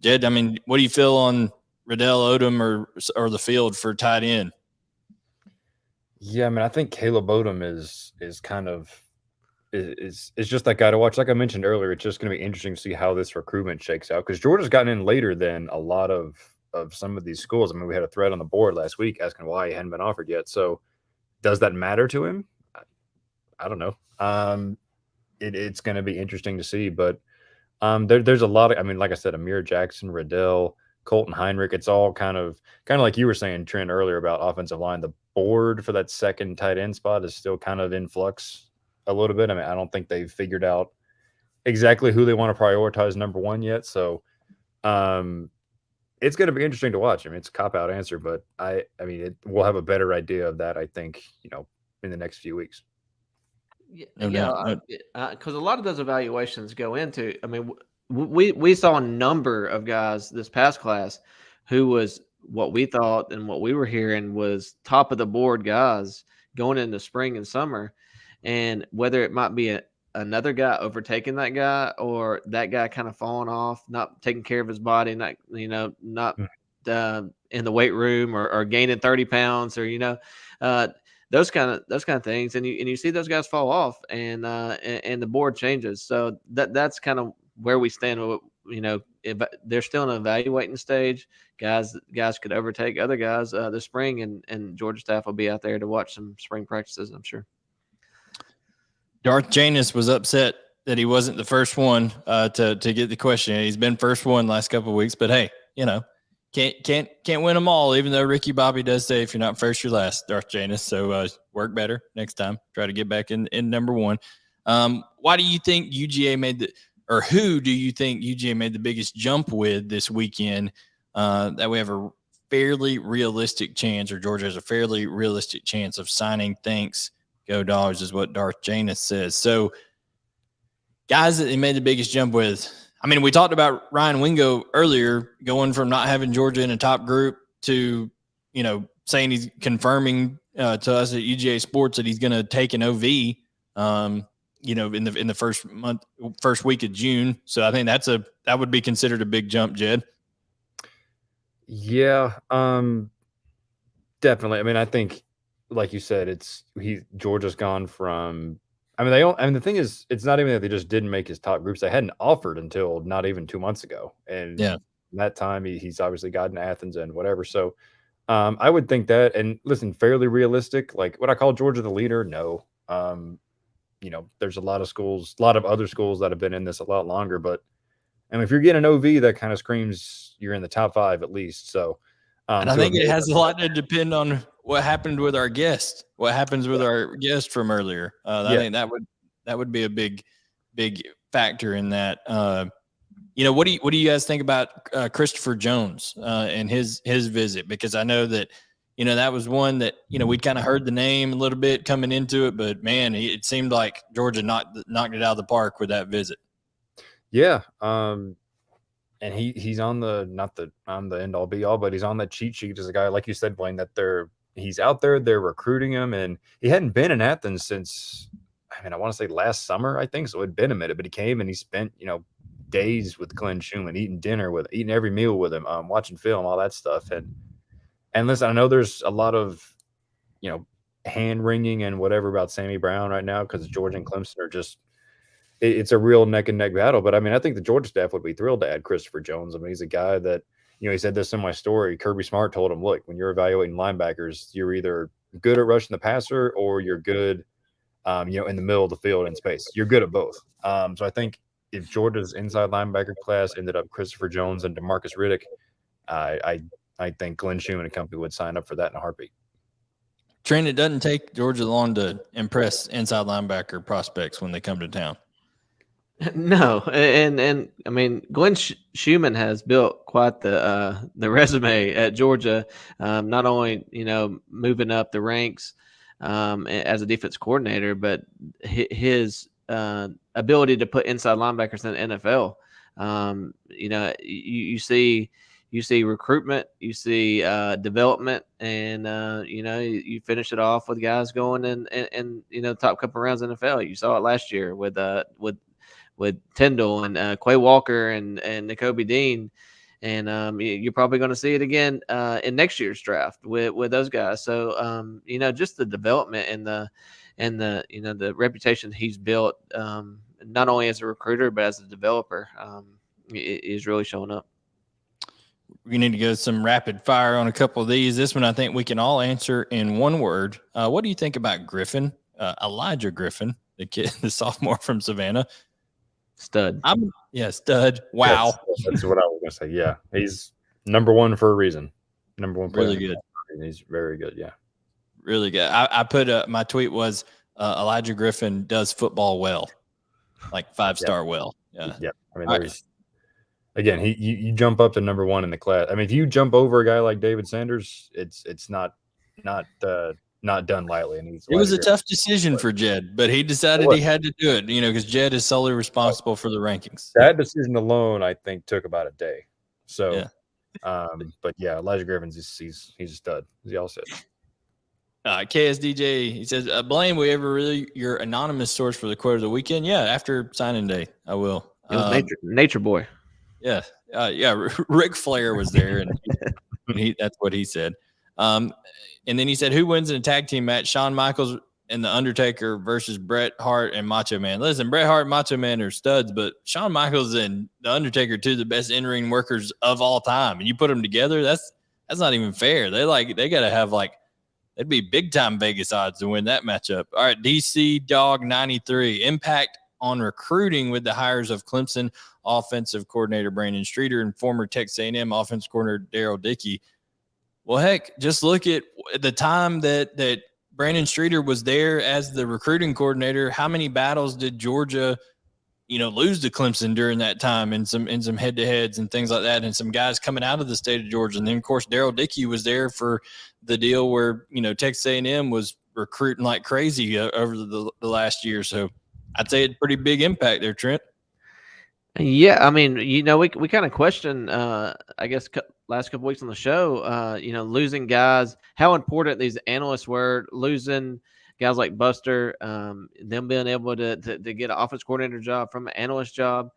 Jed, I mean, what do you feel on Riddell, Odom, or the field for tight end? Yeah, I mean, I think Caleb Odom is kind of is just that guy to watch. Like I mentioned earlier, it's just going to be interesting to see how this recruitment shakes out, because Georgia's gotten in later than a lot of some of these schools. I mean, we had a thread on the board last week asking why he hadn't been offered yet. So does that matter to him? I don't know. It's going to be interesting to see, but there's a lot of, I mean, like I said, Amir Jackson, Riddell, Colton Heinrich. It's all kind of like you were saying, Trent, earlier about offensive line. The board for that second tight end spot is still kind of in flux a little bit. I mean, I don't think they've figured out exactly who they want to prioritize number one yet. So it's going to be interesting to watch. I mean, it's a cop-out answer, but I mean, we'll have a better idea of that, I think, in the next few weeks. Yeah, because a lot of those evaluations go into. I mean, we saw a number of guys this past class who was what we thought and what we were hearing was top of the board guys going into spring and summer, and whether it might be another guy overtaking that guy or that guy kind of falling off, not taking care of his body, not in the weight room or gaining 30 pounds or those kind of things, and you see those guys fall off, and the board changes. So that's kind of where we stand. If they're still in an evaluating stage, guys could overtake other guys this spring, and Georgia staff will be out there to watch some spring practices, I'm sure. Darth Janus was upset that he wasn't the first one to get the question. He's been first one last couple of weeks, but hey, can't win them all, even though Ricky Bobby does say if you're not first, you're last, Darth Janus. So work better next time. Try to get back in number one. Why do you think UGA who do you think UGA made the biggest jump with this weekend that we have a fairly realistic chance, or Georgia has a fairly realistic chance of signing? Thanks, go Dogs, is what Darth Janus says. So guys that they made the biggest jump with, I mean, we talked about Ryan Wingo earlier, going from not having Georgia in a top group to, saying he's confirming to us at UGA Sports that he's going to take an OV, in the first week of June. So I think that would be considered a big jump, Jed. Yeah, definitely. I mean, I think, like you said, Georgia's gone from. I mean, the thing is, it's not even that they just didn't make his top groups. They hadn't offered until not even 2 months ago. And that time he's obviously gotten Athens and whatever. So I would think that, and listen, fairly realistic. Like, would I call Georgia the leader? No. There's a lot of other schools that have been in this a lot longer. But I mean, if you're getting an OV, that kind of screams you're in the top 5 at least. So and I think it has a lot to depend on what happened with our guest. What happens with our guest from earlier? I think that would be a big factor in that. What do you guys think about Christopher Jones and his visit? Because I know that that was one that we'd kind of heard the name a little bit coming into it, but man, it seemed like Georgia knocked it out of the park with that visit. Yeah. And he's on not the end all be all, but he's on the cheat sheet as a guy, like you said, Blaine, that he's out there, they're recruiting him, and he hadn't been in Athens since, I want to say last summer, I think. So it had been a minute, but he came and he spent, days with Glenn Schumann, eating every meal with him, watching film, all that stuff. And listen, I know there's a lot of, hand wringing and whatever about Sammy Brown right now, because Georgia and Clemson are just, it's a real neck and neck battle. But I think the Georgia staff would be thrilled to add Christopher Jones. He's a guy that, he said this in my story. Kirby Smart told him, look, when you're evaluating linebackers, you're either good at rushing the passer or you're good, in the middle of the field in space. You're good at both. So I think if Georgia's inside linebacker class ended up Christopher Jones and DeMarcus Riddick, I think Glenn Schumann and company would sign up for that in a heartbeat. Trent, it doesn't take Georgia long to impress inside linebacker prospects when they come to town. No, and I mean, Glenn Schumann has built quite the resume at Georgia. Not only moving up the ranks as a defense coordinator, but his ability to put inside linebackers in the NFL. You see recruitment, you see development, and you finish it off with guys going in top couple rounds in the NFL. You saw it last year with Tyndall and Quay Walker and Nakobe Dean, and you're probably going to see it again in next year's draft with those guys. So just the development and the reputation he's built, not only as a recruiter but as a developer, is really showing up. We need to go some rapid fire on a couple of these. This one I think we can all answer in one word. What do you think about Griffin, Elijah Griffin, the kid, the sophomore from Savannah? Stud. Stud. Wow. That's what I was going to say. Yeah. Number one for a reason. Number one player. Really good. He's very good. Yeah. Really good. I put my tweet was Elijah Griffin does football well, like 5-star well. Yeah. Yeah. I mean, again, you jump up to number one in the class. I mean, if you jump over a guy like David Sanders, it's not done lightly. And it was a tough decision for Jed, but he decided he had to do it, because Jed is solely responsible for the rankings. That decision alone, I think, took about a day. So, but yeah, Elijah Griffin's he's a stud, as y'all said. KSDJ, he says, Blaine, will you ever really your anonymous source for the quote of the weekend? Yeah, after signing day, I will. It was Nature Boy. Yeah. Ric Flair was there, and that's what he said. And then he said, who wins in a tag team match? Shawn Michaels and The Undertaker versus Bret Hart and Macho Man. Listen, Bret Hart and Macho Man are studs, but Shawn Michaels and The Undertaker, two of the best in-ring workers of all time. And you put them together, that's not even fair. They got to have it'd be big time Vegas odds to win that matchup. All right, DC Dawg 93. Impact on recruiting with the hires of Clemson offensive coordinator Brandon Streeter and former Texas A&M offensive coordinator Daryl Dickey. Well, heck, just look at the time that Brandon Streeter was there as the recruiting coordinator. How many battles did Georgia, lose to Clemson during that time, and some head-to-heads and things like that, and some guys coming out of the state of Georgia. And then, of course, Daryl Dickey was there for the deal where, Texas A&M was recruiting like crazy over the last year. So I'd say it's pretty big impact there, Trent. Yeah, I mean, we kind of question, I guess, last couple weeks on the show, losing guys, how important these analysts were, losing guys like Buster, them being able to get an offense coordinator job from an analyst job.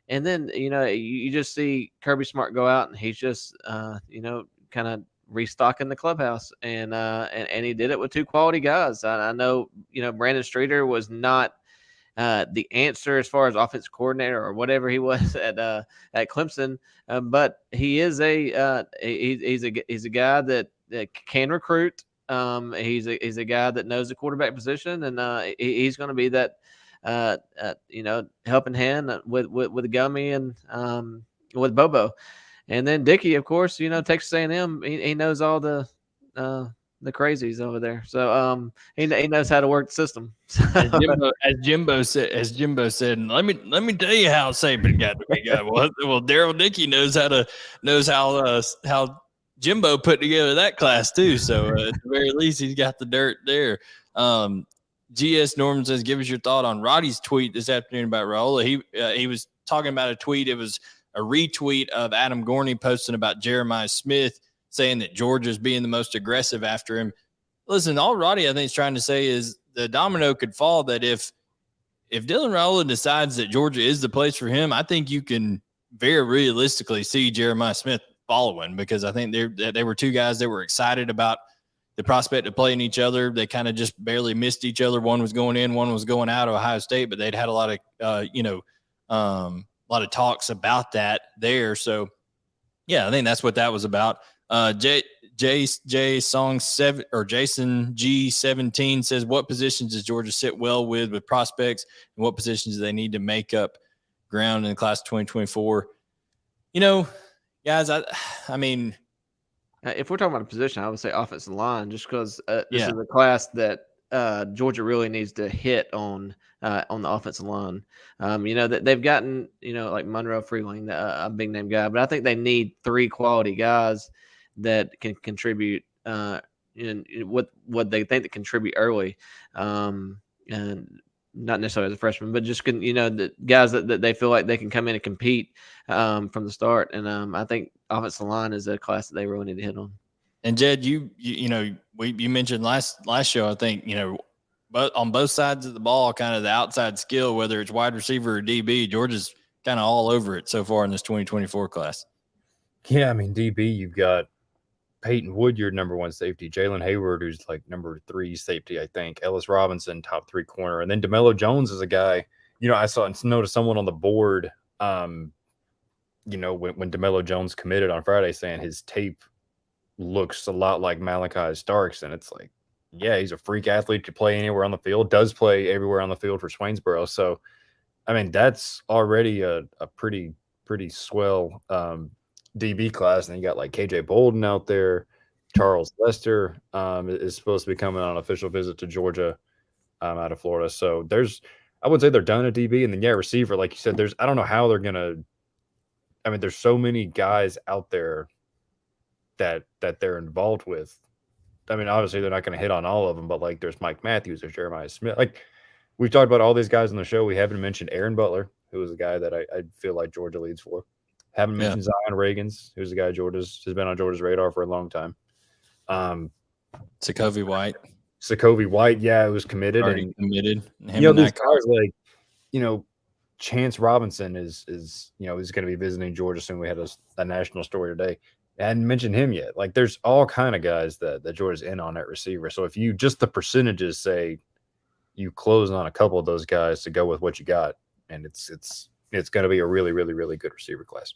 And then, you just see Kirby Smart go out and he's just, kind of restocking the clubhouse. And he did it with two quality guys. I know, Brandon Streeter was not the answer as far as offense coordinator or whatever he was at Clemson, but he is he's a guy that can recruit. He's a guy that knows the quarterback position, and he's going to be that helping hand with Gummy and with Bobo, and then Dickey, of course, Texas A&M. He knows all the crazies over there, so he knows how to work the system. as Jimbo said, and let me tell you how Saban got to be guy. Well, Daryl Dickey knows how Jimbo put together that class too. So at the very least, he's got the dirt there. GS Norman says, give us your thought on Roddy's tweet this afternoon about Raiola. He was talking about a tweet. It was a retweet of Adam Gorney posting about Jeremiah Smith, saying that Georgia's being the most aggressive after him. Listen, all Roddy, I think, is trying to say is the domino could fall that if Dylan Raiola decides that Georgia is the place for him, I think you can very realistically see Jeremiah Smith following, because I think they were two guys that were excited about the prospect of playing each other. They kind of just barely missed each other. One was going in, one was going out of Ohio State, but they'd had a lot of talks about that there. So, yeah, I think that's what that was about. J Song 7 or Jason G17 says, what positions does Georgia sit well with prospects, and what positions do they need to make up ground in the class of 2024? Guys, I mean, if we're talking about a position, I would say offensive line, just because this is a class that Georgia really needs to hit on the offensive line. That they've gotten, like Monroe Freeling, a big name guy, but I think they need three quality guys that can contribute in what they think they contribute early, and not necessarily as a freshman, but just the guys that they feel like they can come in and compete from the start. And I think offensive line is a class that they really need to hit on. And Jed, you mentioned last show, I think, but on both sides of the ball, kind of the outside skill, whether it's wide receiver or DB, Georgia's kind of all over it so far in this 2024 class. Yeah, I mean, DB, you've got Peyton Woodyard, number one safety, Jalen Hayward, who's like number 3 safety, I think, Ellis Robinson, top 3 corner, and then DeMello Jones is a guy, I noticed someone on the board, when DeMello Jones committed on Friday, saying his tape looks a lot like Malachi Starks, and it's like, yeah, he's a freak athlete, could play anywhere on the field, does play everywhere on the field for Swainsboro. So, I mean, that's already a pretty swell DB class, and you got like KJ Bolden out there. Charles Lester is supposed to be coming on an official visit to Georgia out of Florida. So I would say they're done at DB, and then receiver, like you said, I don't know how they're gonna. I mean, there's so many guys out there that they're involved with. I mean, obviously they're not going to hit on all of them, but like there's Mike Matthews, there's Jeremiah Smith. Like we've talked about all these guys on the show. We haven't mentioned Aaron Butler, who is a guy that I feel like Georgia leads for. Haven't mentioned Zion Reagans, who's a guy has been on Georgia's radar for a long time. Sokovie White, it was committed. Already committed. These guys like, Chance Robinson is going to be visiting Georgia soon. We had a national story today. I hadn't mentioned him yet. Like there's all kind of guys that Georgia's in on at receiver. So if you just the percentages say you close on a couple of those guys to go with what you got, and it's going to be a really, really, really good receiver class.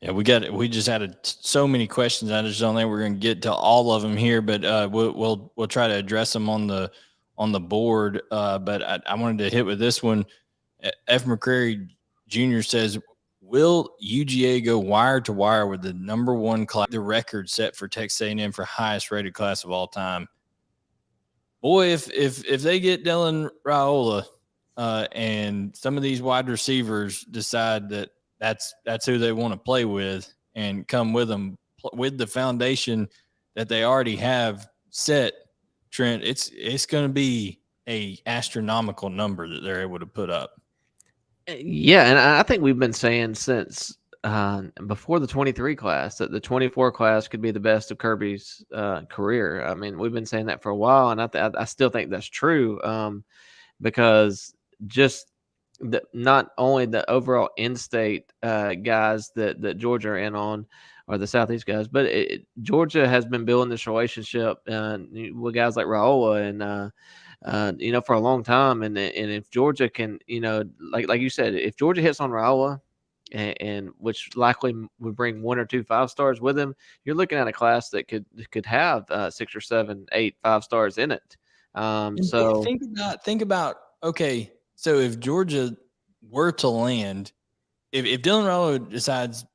Yeah, we just had so many questions. I just don't think we're going to get to all of them here, but we'll try to address them on the board. But I wanted to hit with this one. F. McCrary Jr. says, will UGA go wire to wire with the number one class, the record set for Texas A&M for highest rated class of all time? Boy, if they get Dylan Raiola and some of these wide receivers decide that that's who they want to play with and come with them with the foundation that they already have set, Trent, it's going to be a astronomical number that they're able to put up. Yeah, and I think we've been saying since before the 23 class that the 24 class could be the best of Kirby's career. I mean, we've been saying that for a while, and I still think that's true because just not only the overall in-state guys that Georgia are in on, or the Southeast guys, but Georgia has been building this relationship with guys like Raiola and for a long time. And if Georgia can, like you said, if Georgia hits on Raiola, and which likely would bring 1 or 2 5-stars with him, you're looking at a class that could have 6 or 7, 8 5-stars in it. So think about okay. So if Georgia were to land, if Dylan Raiola decides,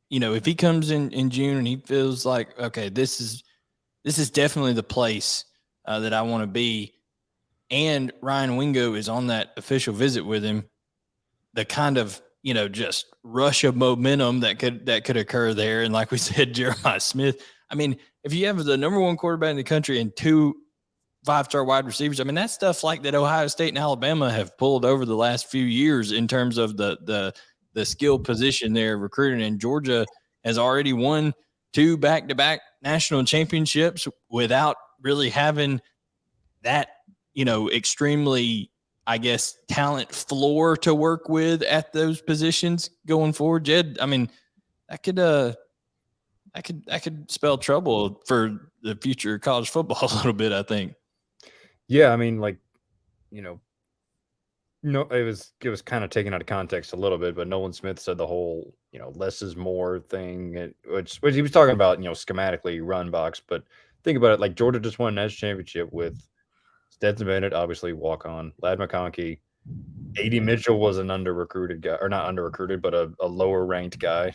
if he comes in June and he feels like, okay, this is definitely the place that I want to be, and Ryan Wingo is on that official visit with him, the kind of, just rush of momentum that could occur there. And like we said, Jeremiah Smith, I mean, if you have the number one quarterback in the country and 2 5-star wide receivers, I mean, that's stuff like that Ohio State and Alabama have pulled over the last few years in terms of the skill position there recruiting. And Georgia has already won 2 back-to-back national championships without really having that, extremely, I guess, talent floor to work with at those positions going forward. Jed, I mean, that could spell trouble for the future of college football a little bit, I think. Yeah, I mean, like, it was kind of taken out of context a little bit, but Nolan Smith said the whole, less is more thing, which he was talking about, schematically run box. But think about it, like Georgia just won a national championship with Stetson Bennett, obviously walk on, Ladd McConkey. A.D. Mitchell was an under-recruited guy, or not under-recruited, but a lower-ranked guy.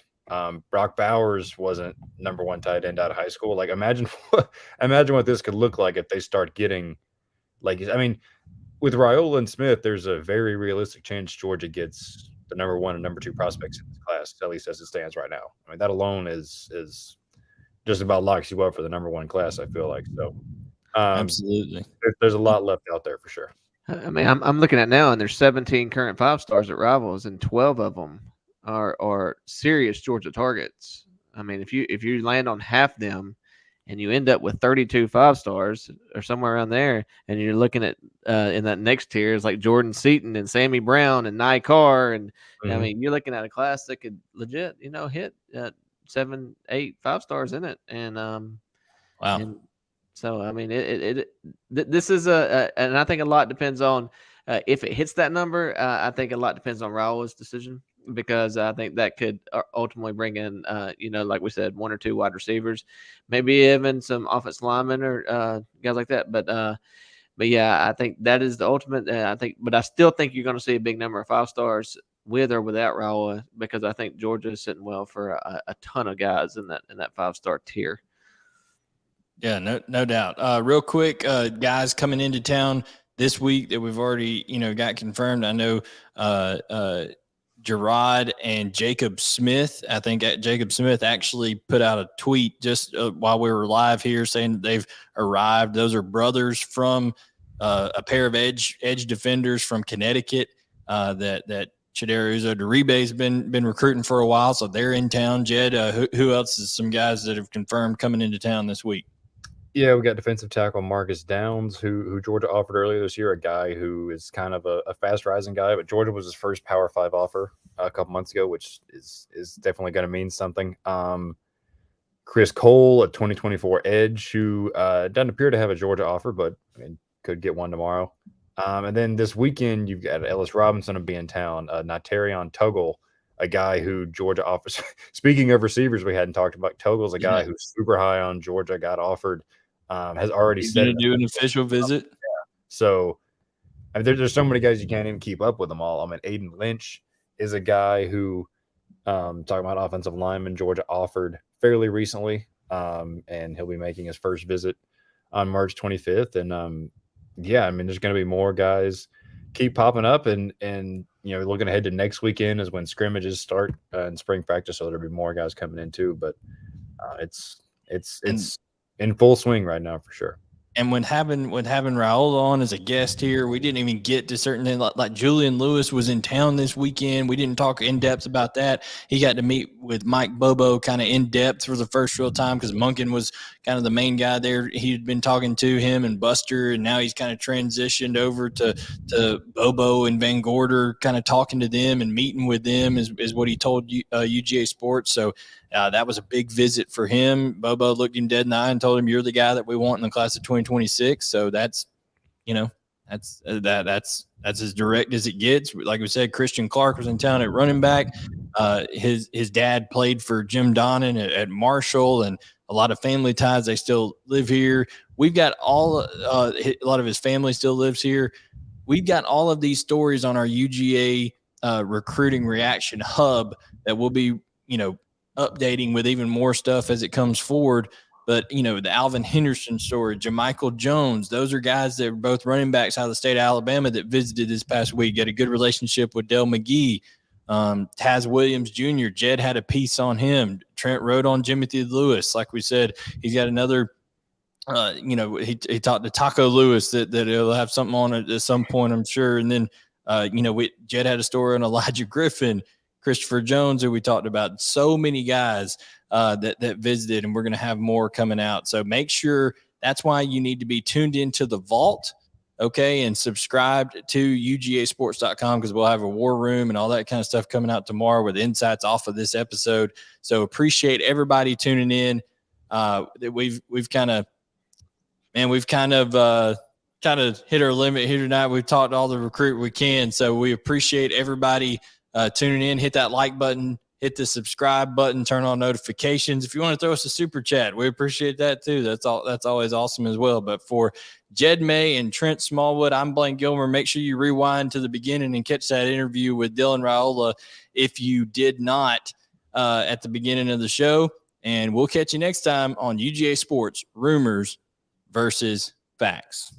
Brock Bowers wasn't number 1 tight end out of high school. Like, imagine what this could look like if they start getting, like, I mean, with Raiola and Smith, there's a very realistic chance Georgia gets the number 1 and number 2 prospects in this class, at least as it stands right now. I mean, that alone is just about locks you up for the number 1 class, I feel like. So, absolutely, there's a lot left out there for sure. I mean, I'm looking at now, and there's 17 current 5-stars at Rivals, and 12 of them are serious Georgia targets. I mean, if you land on half them, and you end up with 32 5-stars or somewhere around there, and you're looking at in that next tier is like Jordan Seaton and Sammy Brown and Nye Carr, and I mean, you're looking at a class that could legit, hit 7, 8 5-stars in it, and wow. And so I mean, this is and I think a lot depends on if it hits that number. I think a lot depends on Raiola's decision, because I think that could ultimately bring in, like we said, 1 or 2 wide receivers, maybe even some offensive linemen or guys like that. But yeah, I think that is the ultimate. But I still think you're going to see a big number of 5-stars with or without Raiola, because I think Georgia is sitting well for a ton of guys in that 5-star tier. Yeah, no doubt. Real quick, guys coming into town this week that we've already, got confirmed. I know Gerard and Jacob Smith. I think Jacob Smith actually put out a tweet just while we were live here saying that they've arrived. Those are brothers from a pair of edge defenders from Connecticut that Chidera Uzo-Deribe's been recruiting for a while, so they're in town. Jed, who else is some guys that have confirmed coming into town this week? Yeah, we got defensive tackle Marcus Downs, who Georgia offered earlier this year, a guy who is kind of a fast-rising guy, but Georgia was his first Power 5 offer a couple months ago, which is definitely going to mean something. Chris Cole, a 2024 edge, who doesn't appear to have a Georgia offer, but could get one tomorrow. And then this weekend, you've got Ellis Robinson will be in town, Natarion Tuggle, a guy who Georgia offers. Speaking of receivers, we hadn't talked about. Tuggle's a guy who's super high on Georgia, got offered, has already said to do an official visit. Yeah. So there's so many guys you can't even keep up with them all. Aiden Lynch is a guy who, talking about offensive lineman, Georgia offered fairly recently, and he'll be making his first visit on March 25th. And there's going to be more guys keep popping up, and looking ahead to next weekend is when scrimmages start in spring practice, so there'll be more guys coming in too. But it's in full swing right now for sure. And when having Raiola on as a guest here, we didn't even get to certain things like Julian Lewis was in town this weekend. We didn't talk in depth about that. He got to meet with Mike Bobo kind of in depth for the first real time because Monkin was kind of the main guy there. He'd been talking to him and Buster, and now he's kind of transitioned over to Bobo and Van Gorder, kind of talking to them and meeting with them is what he told UGA Sports. So that was a big visit for him. Bobo looked him dead in the eye and told him, "You're the guy that we want in the class of 2026." So that's as direct as it gets. Like we said, Christian Clark was in town at running back. His dad played for Jim Donnan at Marshall, and a lot of family ties. They still live here. We've got a lot of his family still lives here. We've got all of these stories on our UGA recruiting reaction hub that we'll be, updating with even more stuff as it comes forward. But, the Alvin Henderson story, Jamichael Jones, those are guys that are both running backs out of the state of Alabama that visited this past week, got a good relationship with Dell McGee. Taz Williams Jr., Jed had a piece on him. Trent wrote on Jimothy Lewis. Like we said, he's got another, he talked to Taco Lewis that he'll have something on it at some point, I'm sure. And then, Jed had a story on Elijah Griffin, Christopher Jones, who we talked about. So many guys that visited, and we're going to have more coming out. So make sure that's why you need to be tuned into the vault, okay, and subscribed to UGAsports.com because we'll have a war room and all that kind of stuff coming out tomorrow with insights off of this episode. So appreciate everybody tuning in. That we've kind of hit our limit here tonight. We've talked all the recruit we can, so we appreciate everybody tuning in. Hit that like button, hit the subscribe button, turn on notifications. If you want to throw us a super chat, we appreciate that too. That's always awesome as well. But for Jed May and Trent Smallwood, I'm Blaine Gilmer. Make sure you rewind to the beginning and catch that interview with Dylan Raiola if you did not at the beginning of the show. And we'll catch you next time on UGA Sports Rumors versus Facts.